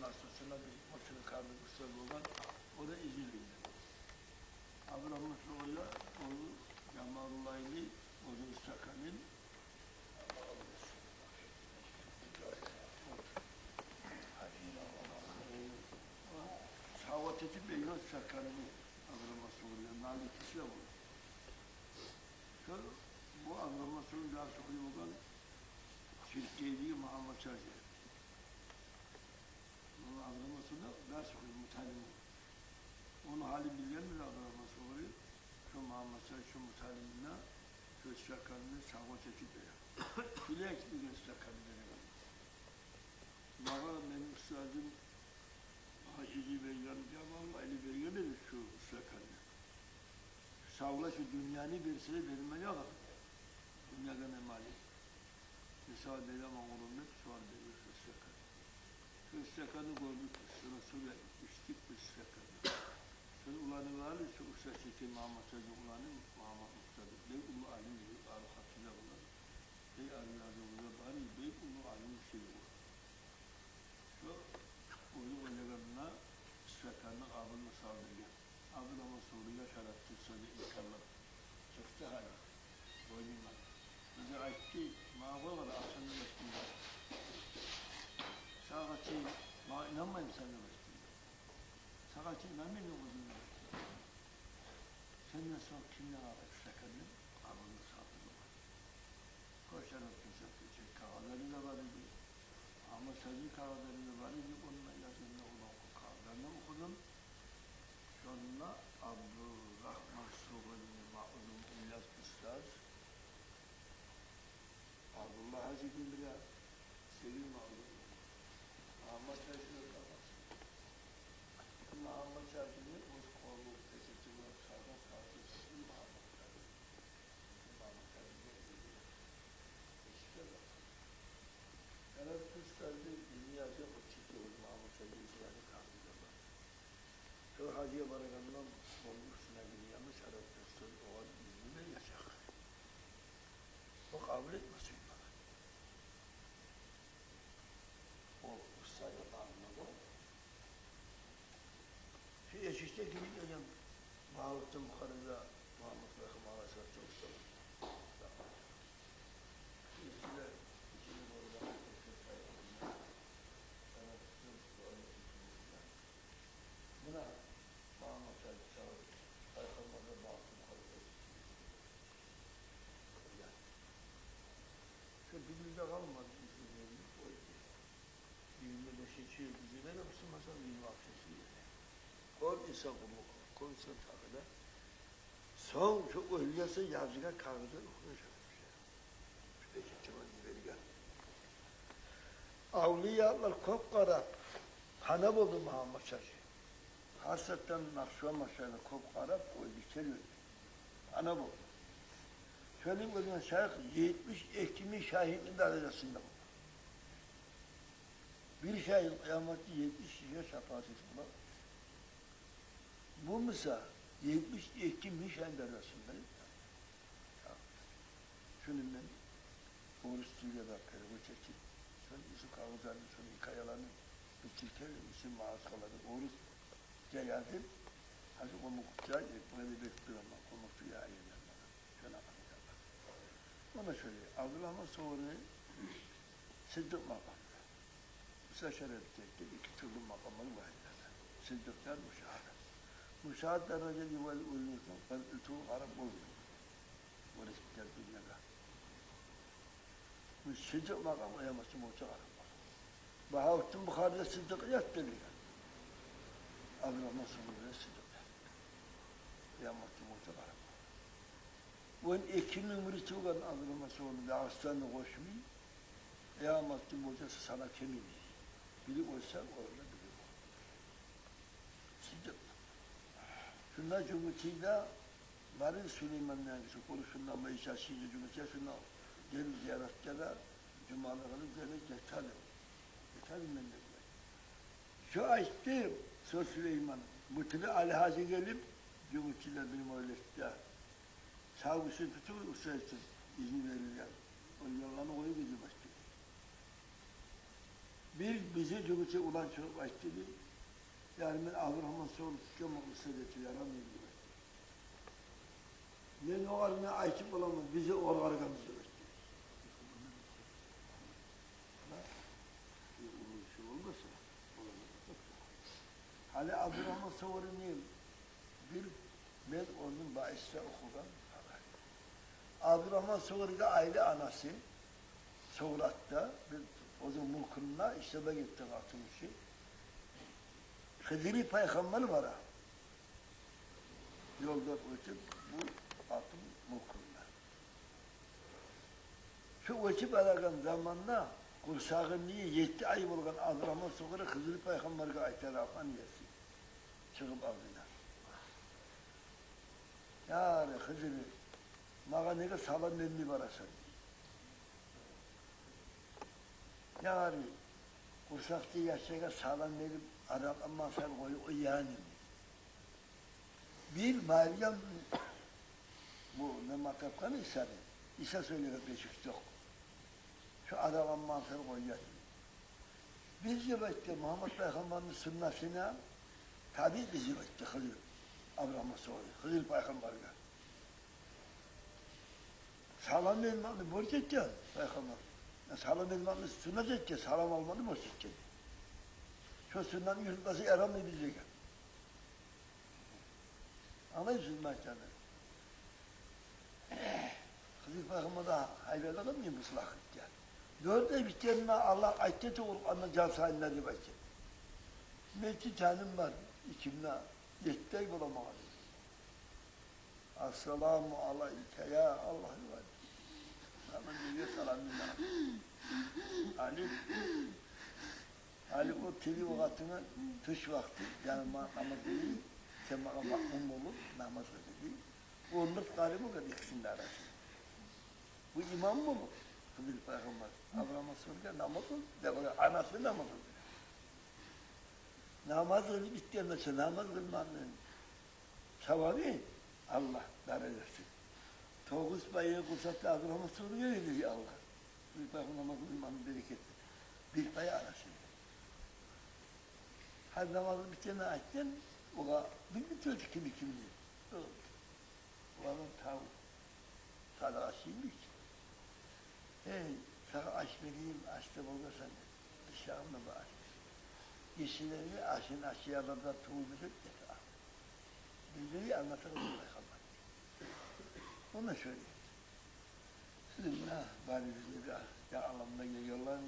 hastasına bir başını karnı kısa olan o da İzmir'de. Abdülhamid'le o Cemalullah'lı o da Üstakan'ın Savateti Bey'le Üstakan'ın Abdülhamid'le nalikisi bu. Bu Abdülhamid'in daha çok iyi olan Türkiye'yi Muhammed Çarşı. Bu Abdülhamid'in daha çok iyi mutalım. Onun hali bilen mi Abdülhamid'in? Şu Muhammed Çarşı, şu mutalimine, şu Üstakan'ın Savateti Bey'e. Bilek bir Üstakan'ın. Bana benim üstadım Hacı Beygan, Cemal Ali Beygan'ı şu Üstakan'ın. Savla şu dünyanı birisine vermeye kadar. Dünyadan emali. Misal edem oğlumda sual veriyor şu Üstakan. Şu Üstakan'ı gördük, sonra suya içtik bu Üstakan'ı. Sonra ulanı var, şu Üstakan'ı Muhammed Hacı ulanı, Muhammed Mustadı. Bey Ulu Ali, Ali Hatı'da ulan. Bey Ali Yazı'da bari, Bey Ulu Ali'nin şeyi var. Şu Ulu Olegan'la Üstakan'ın abını saldırıyor. Abın ama soruya şaraptı, söyle inşallah. Çıktı hala. Boynuma. Bize aytti, mağaba var, asını yaşında. Sağatı, inanmayın sana başında. Sağatı inanmayın o kızına başında. Senden sonra kimden alır Üstakan'ın? Abını saldırıyor. Koşarak kızartı, kağıtları da var idi. Ama sözü kağıtları da var idi, onunla yazında olan o kağıtlarını okudum. Sonra Abdurrahman Suğul'un ma'ulum illas ustaz Abdullah Hazretleri bile sevim ma'ulum Muhammed Çarşı'nı kalmasın. Muhammed Çarşı'nı o kolu tesettürler sağdan sağdan Muhammed Çarşı. Muhammed Çarşı'nı ediyor. İşte bak. Arap Kuşlar'da dünyada o çiftli oldu Muhammed Çarşı İslam'ı kaldırıyorlar. Şu Hacı'ya barakandan olmuşsuna gidiyormuş Arap Kuşlar o an yüzüne yaşak. O kabul etmesin bana. O ustayla anladı. Şu eşişte gibi diyeceğim. Bağlıkta yukarıda Muhammed Bekir Mağazı'na çok ustalar. İçine doğru bana çok sayılır. Sana tutuyorum şu ayeti içinde. Buna Muhammed Bekir çağırır. Sayılmada bağlıkta yukarıda. Yani. Şu dibinde kalmadı. Üzülüyorum. Oydu. 25'e çiğ düzüne de Müslümansan 26'ı yine. Kol ise kuluk, kol ise takıda. Son şu öyleyse yazıga kağıdı okuyacak bir şey. Şu eşitçimin ileri gel. Avliyalar kopkara kana buldu Muhammed Çarşı. Hasretten Nakşuan Maşayla kopkara koydu, içeri kana buldu. Şöyle bir şeyh 70 ekimi şahitli derecesinde buldu. Bir şahit kıyamette 70 kişiye şefaat etsin. Bu mesela 72 mişen derecesinde. Şunun ben oruçluyla da perimi çekip, şunun izi kavuzlarını, şunun hikayalarını bitirkerim, isim mağazaları, oruç geldim. Hadi onu kutluya, böyle bekliyorum, onu kutluya ayırırlar. Şuna bakacaklar. Ona şöyle, Abdülhamid sonra Sıddık makamı. Müsteşaret etti, iki türlü makamları var. Sıddıklar müşahede. Müşahede dereceli vel uluyken, ben ütüğü Arap olmuyor. Orası gider dünyada. Sıddık makamı yaması moça Arap var. Bahavuddin Bukhari'de Sıddıkiyet deniyor. Abdülhamid sonra Sıddıkiyet. Yaması moça Arap var. Bunun ekinin müriti olan Abdülhamid sonra Dağıstan'da koşmuyor. Yaması mocası sana kemini. Biri olsa orada biri var. Sıddık. Şunlar cümletiyle Varil Süleyman Nâgisi konuşundan ve İsa'sıyla cümletiyle şunlar gelin ziyaretlere cumalarını böyle getirelim. Getirelim ben de. Şu açtı Söz Süleyman. Mutlu Ali Hacı gelip cümletiyle benim öğletti. Sağ üstün tutuyor, ustaysın. İzin verirler. O yalanı oyu bizim açtı. Bir bizi cübütü ulan çocuk açtı dedi. Yani ben Avrahman soğuk tutacağım o ısırıcı yaramıyor gibi. Ne o haline açıp olamaz, bizi orgargamızı öğretti. Onun şey olmasa, olamaz. Hali Abdurrahman Soğur'un neyim? Bir, ben onun bahisle okudan haber. Abdurrahman Soğur'un aile anası, Soğurat'ta, bir o zaman Mulkun'la işleme gitti atılmışı. Hızri Peygamber var ha. Yolda ötüp bu atım Mulkun'la. Şu ötüp alakan zamanla kursağın niye 7 ay olgan Abdurrahman Soğur'u Hızri Peygamber'e aytarafan yesi. Çıkıp aldılar. Yani Hızri, mağa nege salan nenni barasan. Yani kursakta yaşayan sağlam verip Arap'tan sen koyu o yani. Bir Meryem bu ne matapkan İsa'nın. İsa söylüyor beşik yok. Şu Arap'tan manfer koyuyor. Biz yönetti Muhammed Peygamber'in sünnetine tabi biz yönetti Hızır. Abraham'a soruyor. Hızır Peygamber'e. Sağlam vermekle borç edeceğim Peygamber. Sağlam vermekle sünnet edeceğiz. Sağlam olmadı borç edeceğiz. Şu sünnetin yürütmesi yaramıyor bize. Anlayışsınız maçlarını. Hızır Peygamber'e hayırlı adam mıyım ıslah etti? Dört ay bittiğinde Allah ayette olup anla can sahiline diye başladı. Belki canım var içimde. 7 ay bulamadım. Esselamu aleyke ya Allah'ı var. Hemen diyor selamünallah. Ali o tili vakatına tuş vakti yani namaz dedi. Sen bana makmum olur namaz dedi. Onlar galiba kadar ikisinin arası. Bu imam mı bu? Hızır Peygamber. Abraham'a sorunca namaz oldu. Anası namaz oldu. Namaz kılıp bittiğinde namaz kılmanın sevabı Allah darırsın. Toğuz bayi kursatlı Abraham'a soruyor ya Allah. Hızır Peygamber namaz kılmanın bereketi. Bir payı arasın. Her namazı bittiğinde açtın, ola bilmiyor ki kimi. Olanın tavuk. Sadakasıymış. Hey, sana aş vereyim, açta bulursan, dışarımda bu aş. Yeşillerini aşın aşağılarda tuğul edip yeter. Bildiği anlatırım Peygamber. Onu söyleyeyim. Sizin bari bizi bir ya Allah'ımda yollarını